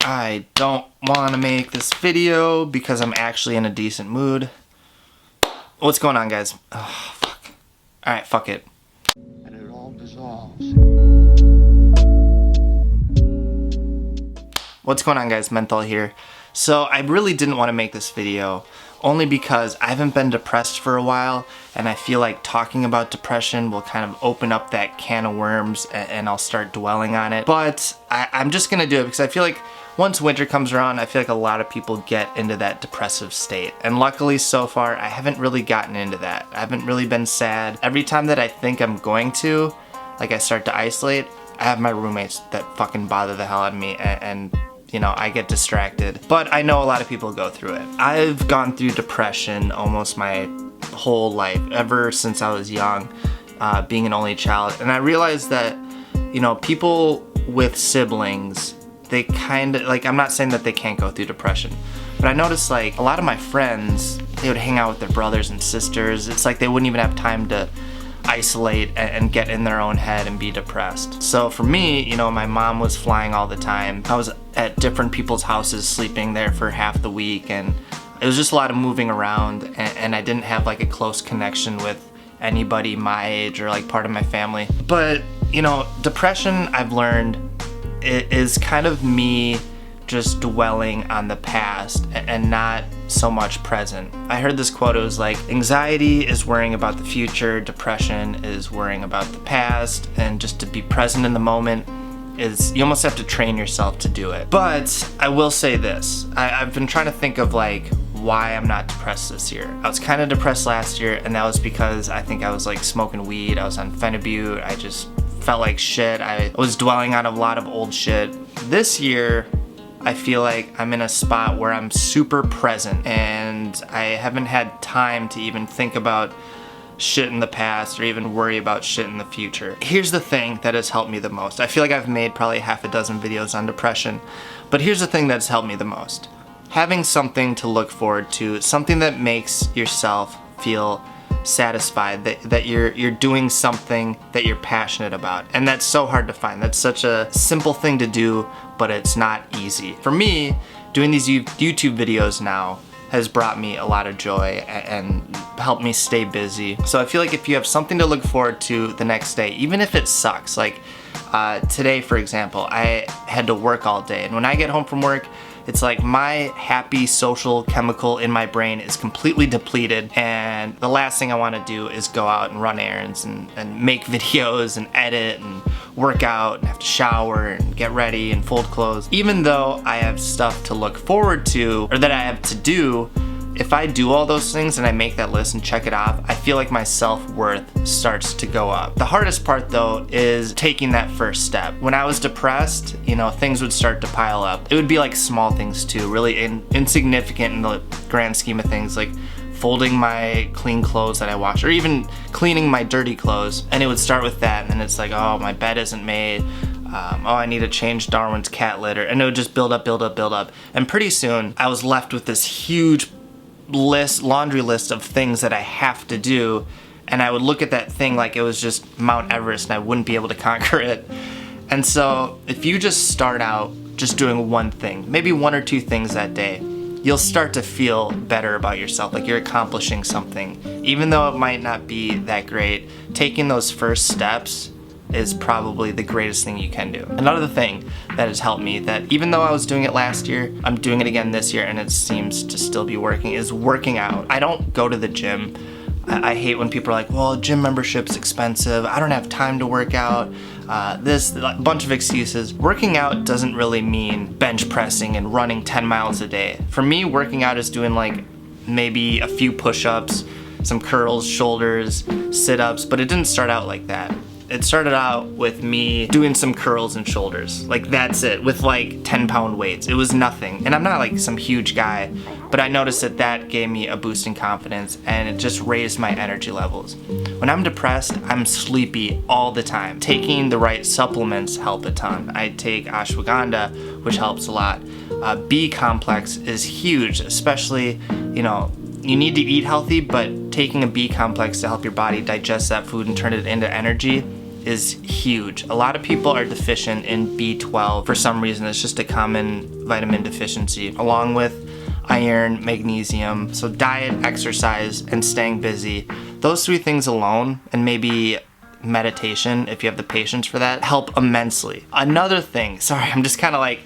I don't want to make this video because I'm actually in a decent mood. What's going on, guys? Oh, fuck. Alright, fuck it. And it all dissolves. What's going on, guys? Menthol here. So I really didn't want to make this video only because I haven't been depressed for a while, and I feel like talking about depression will kind of open up that can of worms and I'll start dwelling on it. But I'm just gonna do it because I feel like once winter comes around, I feel like a lot of people get into that depressive state. And luckily so far, I haven't really gotten into that. I haven't really been sad. Every time that I think I'm going to, like I start to isolate, I have my roommates that fucking bother the hell out of me and you know, I get distracted. But I know a lot of people go through it. I've gone through depression almost my whole life, ever since I was young, being an only child. And I realized that, you know, people with siblings, they kind of, like, I'm not saying that they can't go through depression, but I noticed, like, a lot of my friends, they would hang out with their brothers and sisters. It's like they wouldn't even have time to isolate and get in their own head and be depressed. So for me, you know, my mom was flying all the time. I was at different people's houses sleeping there for half the week, and it was just a lot of moving around, and I didn't have like a close connection with anybody my age or like part of my family. But you know, depression, I've learned, it is kind of me just dwelling on the past and not so much present. I heard this quote, it was like, anxiety is worrying about the future, depression is worrying about the past, and just to be present in the moment is, you almost have to train yourself to do it. But I will say this, I've been trying to think of like why I'm not depressed this year. I was kind of depressed last year, and that was because I think I was like smoking weed, I was on Phenibut, I just felt like shit, I was dwelling on a lot of old shit. This year, I feel like I'm in a spot where I'm super present and I haven't had time to even think about shit in the past or even worry about shit in the future. Here's the thing that has helped me the most. I feel like I've made probably half a dozen videos on depression, but here's the thing that's helped me the most. Having something to look forward to, something that makes yourself feel satisfied, that you're doing something that you're passionate about. And that's so hard to find. That's such a simple thing to do, but it's not easy. For me, doing these YouTube videos now has brought me a lot of joy and helped me stay busy. So I feel like if you have something to look forward to the next day, even if it sucks, like today, for example, I had to work all day, and when I get home from work, it's like my happy social chemical in my brain is completely depleted, and the last thing I want to do is go out and run errands and make videos and edit and work out and have to shower and get ready and fold clothes. Even though I have stuff to look forward to or that I have to do, if I do all those things and I make that list and check it off, I feel like my self-worth starts to go up. The hardest part though is taking that first step. When I was depressed, you know, things would start to pile up. It would be like small things too, really insignificant in the grand scheme of things, like folding my clean clothes that I wash, or even cleaning my dirty clothes. And it would start with that, and then it's like, oh, my bed isn't made. Oh, I need to change Darwin's cat litter. And it would just build up, build up, build up. And pretty soon, I was left with this huge laundry list of things that I have to do, and I would look at that thing like it was just Mount Everest and I wouldn't be able to conquer it. And so if you just start out just doing one thing, maybe one or two things that day, you'll start to feel better about yourself, like you're accomplishing something. Even though it might not be that great, taking those first steps is probably the greatest thing you can do. Another thing that has helped me, that even though I was doing it last year, I'm doing it again this year and it seems to still be working, is working out. I don't go to the gym. I hate when people are like, well, gym membership's expensive, I don't have time to work out, a bunch of excuses. Working out doesn't really mean bench pressing and running 10 miles a day. For me, working out is doing like maybe a few push-ups, some curls, shoulders, sit-ups, but it didn't start out like that. It started out with me doing some curls and shoulders. Like, that's it, with like 10-pound weights. It was nothing. And I'm not like some huge guy, but I noticed that that gave me a boost in confidence and it just raised my energy levels. When I'm depressed, I'm sleepy all the time. Taking the right supplements help a ton. I take ashwagandha, which helps a lot. B complex is huge, especially, you know, you need to eat healthy, but taking a B complex to help your body digest that food and turn it into energy is huge. A lot of people are deficient in B12 for some reason. It's just a common vitamin deficiency, along with iron, magnesium. So diet, exercise, and staying busy. Those 3 things alone, and maybe meditation, if you have the patience for that, help immensely. Another thing, sorry, I'm just kind of like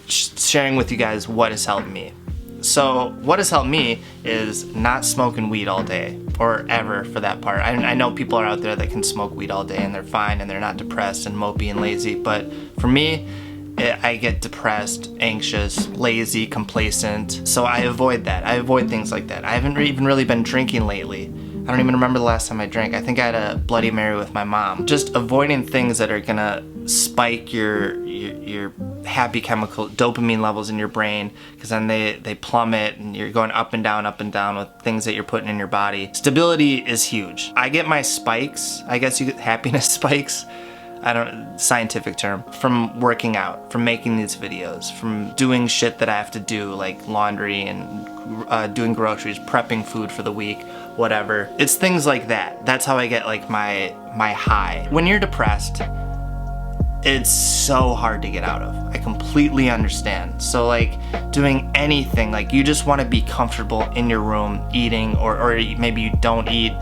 sharing with you guys what has helped me. So what has helped me is not smoking weed all day, or ever for that part. I know people are out there that can smoke weed all day and they're fine and they're not depressed and mopey and lazy, but for me, I get depressed, anxious, lazy, complacent, so I avoid that. I avoid things like that. I haven't even really been drinking lately. I don't even remember the last time I drank. I think I had a Bloody Mary with my mom. Just avoiding things that are gonna spike your happy chemical dopamine levels in your brain, because then they plummet and you're going up and down with things that you're putting in your body. Stability is huge. I get my spikes, I guess you get happiness spikes, scientific term, from working out, from making these videos, from doing shit that I have to do, like laundry and doing groceries, prepping food for the week, whatever. It's things like that. That's how I get like my high. When you're depressed, it's so hard to get out of. I completely understand. So like doing anything, like you just want to be comfortable in your room eating, or maybe you don't eat.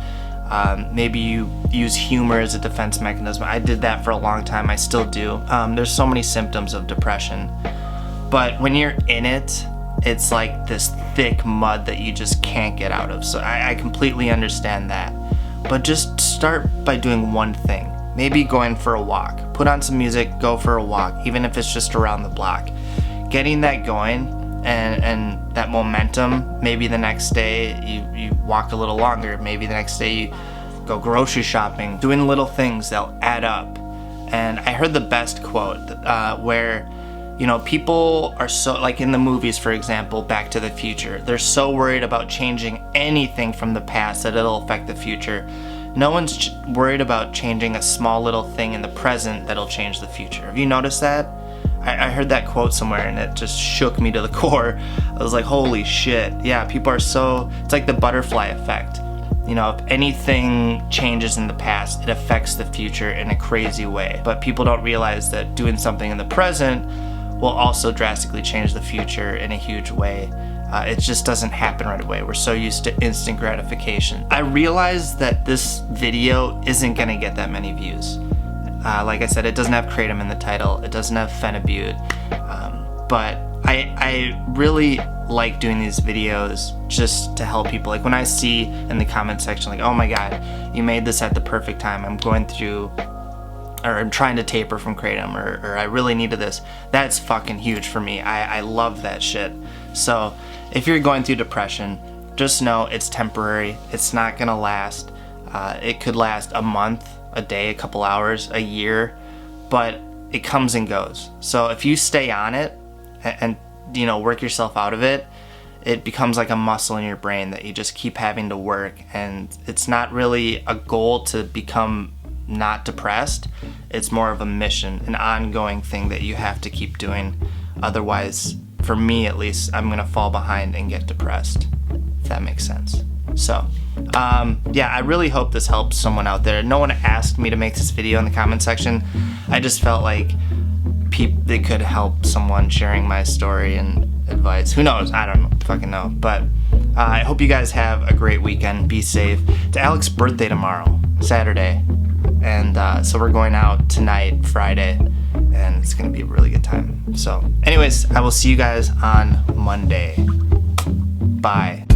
Maybe you use humor as a defense mechanism. I did that for a long time. I still do. There's so many symptoms of depression. But when you're in it, it's like this thick mud that you just can't get out of. So I completely understand that. But just start by doing one thing. Maybe going for a walk. Put on some music, go for a walk, even if it's just around the block. Getting that going and that momentum, maybe the next day you walk a little longer, maybe the next day you go grocery shopping, doing little things that'll add up. And I heard the best quote where, people are so, like in the movies, for example, Back to the Future, they're so worried about changing anything from the past that it'll affect the future. No one's worried about changing a small little thing in the present that'll change the future. Have you noticed that? I heard that quote somewhere and it just shook me to the core. I was like, holy shit. Yeah, people are so, it's like the butterfly effect. If anything changes in the past, it affects the future in a crazy way. But people don't realize that doing something in the present will also drastically change the future in a huge way. It just doesn't happen right away. We're so used to instant gratification. I realized that this video isn't gonna get that many views. Like I said, it doesn't have kratom in the title. It doesn't have phenibut. But I really like doing these videos just to help people. Like when I see in the comment section, like, oh my God, you made this at the perfect time. I'm going through, or I'm trying to taper from kratom, or I really needed this. That's fucking huge for me. I love that shit. So if you're going through depression, just know it's temporary. It's not gonna last. It could last a month, a day, a couple hours, a year, but it comes and goes. So if you stay on it and work yourself out of it, it becomes like a muscle in your brain that you just keep having to work. And it's not really a goal to become not depressed. It's more of a mission, an ongoing thing that you have to keep doing. Otherwise, for me at least, I'm gonna fall behind and get depressed, if that makes sense. So, yeah, I really hope this helps someone out there. No one asked me to make this video in the comment section. I just felt like it could help someone sharing my story and advice. Who knows? I don't fucking know. But I hope you guys have a great weekend. Be safe. It's Alex's birthday tomorrow, Saturday. And so we're going out tonight, Friday, and it's gonna be a really good time. So anyways, I will see you guys on Monday. Bye.